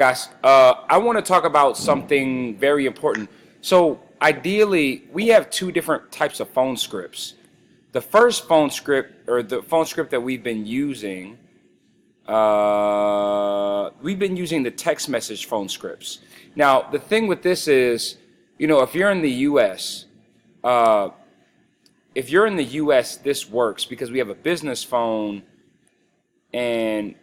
Guys, I want to talk about something very important. So, ideally, we have two different types of phone scripts. The first phone script, or the phone script that we've been using the text message phone scripts. Now, the thing with this is, if you're in the U.S., uh, this works because we have a business phone, and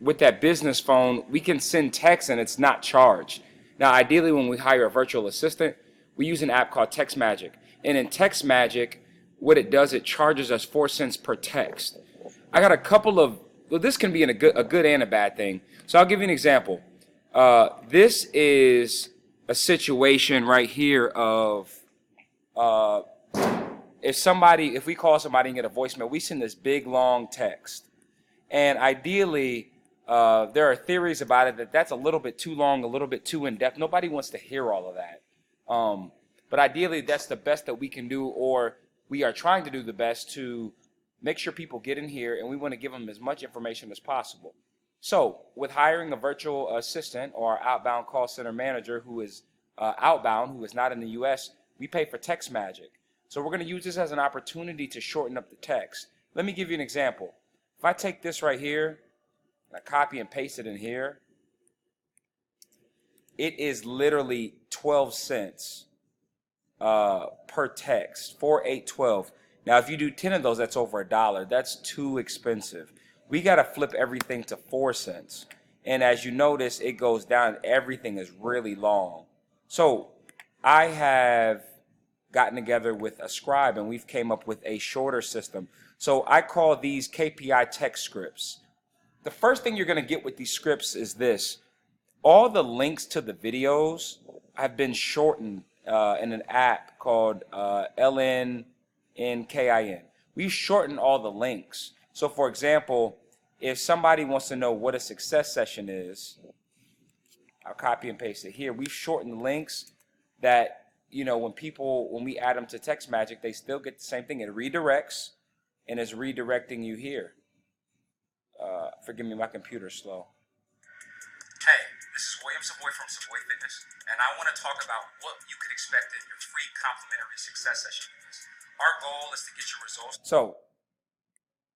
with that business phone, we can send text and it's not charged. Now, ideally, when we hire a virtual assistant, we use an app called Text Magic. And in Text Magic, what it does, it charges us 4 cents per text. I got a couple of, well, this can be a good and a bad thing. So I'll give you an example. This is a situation right here of uh, if we call somebody and get a voicemail, we send this big long text. And ideally, there are theories about it that's a little bit too long, a little bit too in depth. Nobody wants to hear all of that. But ideally, that's the best that we can do, or we are trying to do the best to make sure people get in here, and we want to give them as much information as possible. So, with hiring a virtual assistant or outbound call center manager who is outbound, who is not in the U.S., we pay for Text Magic. So, we're going to use this as an opportunity to shorten up the text. Let me give you an example. If I take this right here, and I copy and paste it in here, it is literally 12 cents per text, 4, 8, 12. Now, if you do 10 of those, that's over $1. That's too expensive. We got to flip everything to 4 cents. And as you notice, it goes down. Everything is really long. So I have gotten together with a scribe, and we've came up with a shorter system. So I call these KPI Text Scripts. The first thing you're going to get with these scripts is this. All the links to the videos have been shortened in an app called LEM. We've shortened all the links. So for example, if somebody wants to know what a success session is, I'll copy and paste it here. We've shortened the links that, when we add them to Text Magic, they still get the same thing. It redirects, and it's redirecting you here. Forgive me, my computer's slow. Hey, this is William Savoy from Savoy Fitness, and I want to talk about what you could expect in your free complimentary success session with us. Our goal is to get your results. So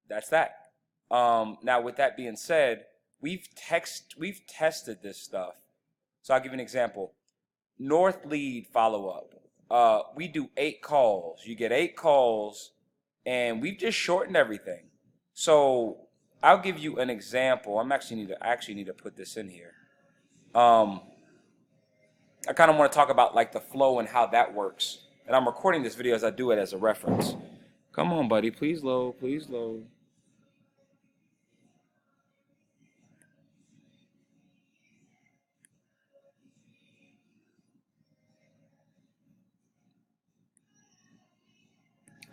that's that. Now, with that being said, we've tested this stuff. So I'll give you an example. North lead follow-up. We do 8 calls. You get 8 calls, and we've just shortened everything. So I'll give you an example. I actually need to put this in here. I kind of want to talk about like the flow and how that works. And I'm recording this video as I do it as a reference. Come on, buddy. Please load. Please load.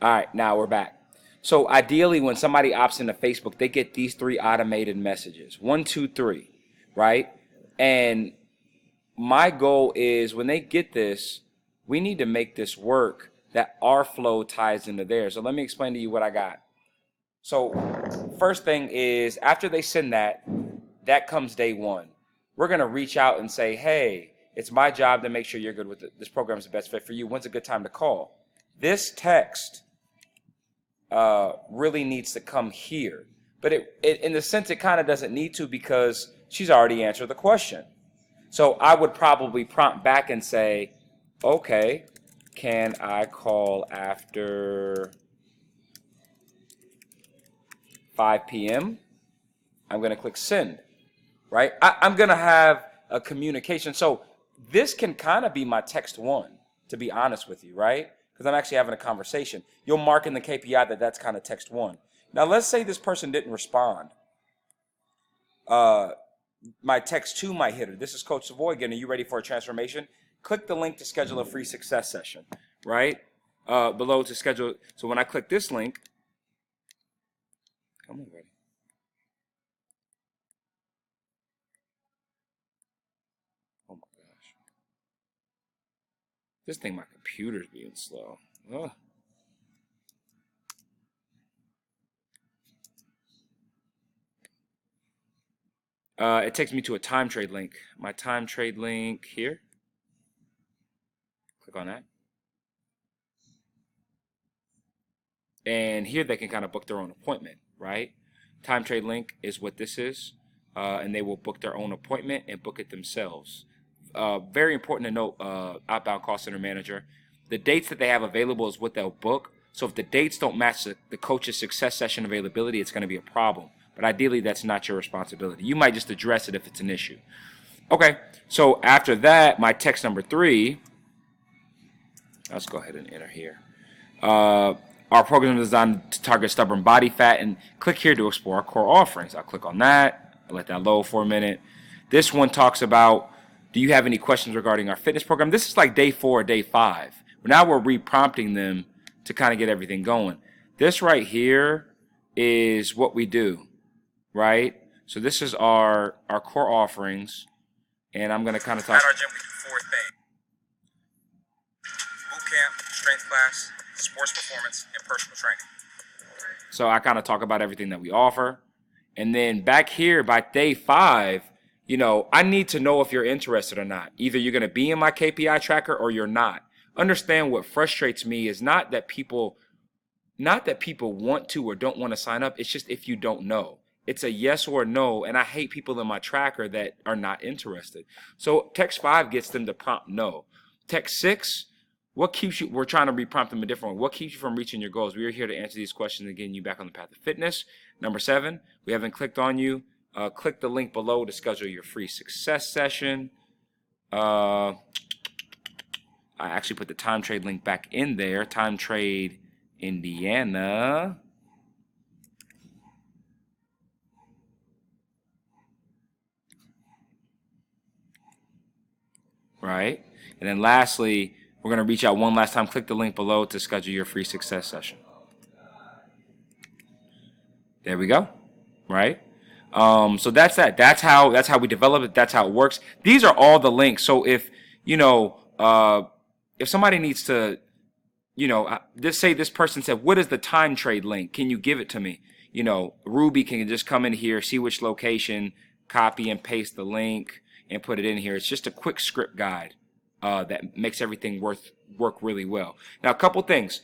All right, now we're back. So ideally, when somebody opts into Facebook, they get these 3 automated messages. 1, 2, 3, right? And my goal is when they get this, we need to make this work that our flow ties into theirs. So let me explain to you what I got. So first thing is after they send that comes day 1. We're going to reach out and say, hey, it's my job to make sure you're good with it. This program is the best fit for you. When's a good time to call? This text really needs to come here. But it in the sense, it kind of doesn't need to because she's already answered the question. So I would probably prompt back and say, okay, can I call after 5 p.m.? I'm going to click send, right? I'm going to have a communication. So this can kind of be my text 1, to be honest with you, right? Because I'm actually having a conversation. You'll mark in the KPI that that's kind of text 1. Now, let's say this person didn't respond. My text 2 might hit her. This is Coach Savoy again. Are you ready for a transformation? Click the link to schedule a free success session, right? Below to schedule. So when I click this link, come on, buddy. Oh my gosh. This thing, my computer's being slow. Ugh. it takes me to a time trade link. My time trade link here. Click on that. And here they can kind of book their own appointment, right? Time trade link is what this is. And they will book their own appointment and book it themselves. Very important to note, outbound call center manager, the dates that they have available is what they'll book. So if the dates don't match the coach's success session availability, it's going to be a problem. But ideally, that's not your responsibility. You might just address it if it's an issue. Okay, so after that, my text number 3, let's go ahead and enter here. Our program is designed to target stubborn body fat, and click here to explore our core offerings. I'll click on that. I'll let that load for a minute. This one talks about, do you have any questions regarding our fitness program? This is like day 4 or day 5. Now we're re-prompting them to kind of get everything going. This right here is what we do, right? So this is our core offerings, and I'm going to kind of talk. At our gym, we do 4 things: boot camp, strength class, sports performance, and personal training. So I kind of talk about everything that we offer. And then back here by day 5, you know, I need to know if you're interested or not. Either you're going to be in my KPI tracker or you're not. Understand what frustrates me is not that people want to or don't want to sign up. It's just if you don't know. It's a yes or a no, and I hate people in my tracker that are not interested. So text 5 gets them to prompt no. Text 6, what keeps you, we're trying to reprompt them a different way. What keeps you from reaching your goals? We are here to answer these questions and getting you back on the path of fitness. Number 7, we haven't clicked on you. Click the link below to schedule your free success session. I actually put the time trade link back in there. Time trade Indiana. Right? And then lastly, we're going to reach out one last time. Click the link below to schedule your free success session. There we go. Right? So that's that. That's how we develop it. That's how it works. These are all the links. So if, you know, if somebody needs to, you know, just say this person said, what is the time trade link? Can you give it to me? You know, Ruby can just come in here, see which location, copy and paste the link, and put it in here. It's just a quick script guide that makes everything work really well. Now, a couple things.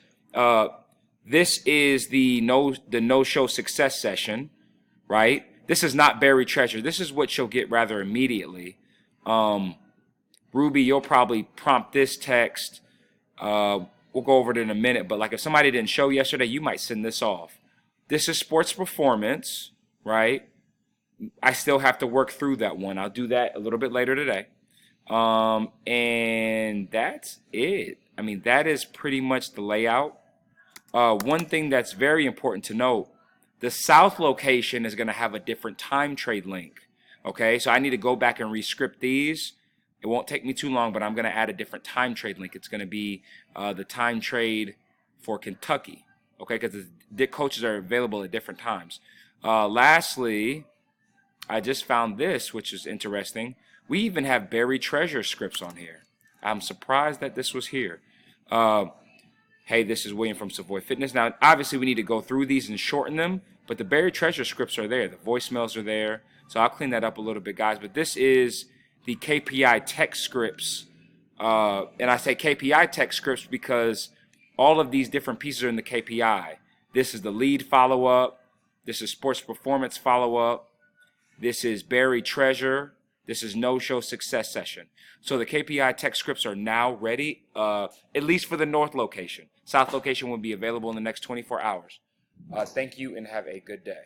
This is the no-show success session, right? This is not buried treasure. This is what you'll get rather immediately. Ruby, you'll probably prompt this text. We'll go over it in a minute, but like if somebody didn't show yesterday, you might send this off. This is sports performance, right? I still have to work through that one. I'll do that a little bit later today. And that's it. I mean, that is pretty much the layout. One thing that's very important to note, the South location is going to have a different time trade link. Okay, so I need to go back and re-script these. It won't take me too long, but I'm going to add a different time trade link. It's going to be the time trade for Kentucky, okay, because the coaches are available at different times. Lastly, I just found this, which is interesting. We even have buried treasure scripts on here. I'm surprised that this was here. Hey, this is William from Savoy Fitness. Now, obviously, we need to go through these and shorten them, but the buried treasure scripts are there. The voicemails are there. So I'll clean that up a little bit, guys. But this is the KPI Text Scripts. And I say KPI Text Scripts because all of these different pieces are in the KPI. This is the lead follow-up. This is sports performance follow-up. This is buried treasure. This is no-show success session. So the KPI Text Scripts are now ready, at least for the North location. South location will be available in the next 24 hours. Thank you and have a good day.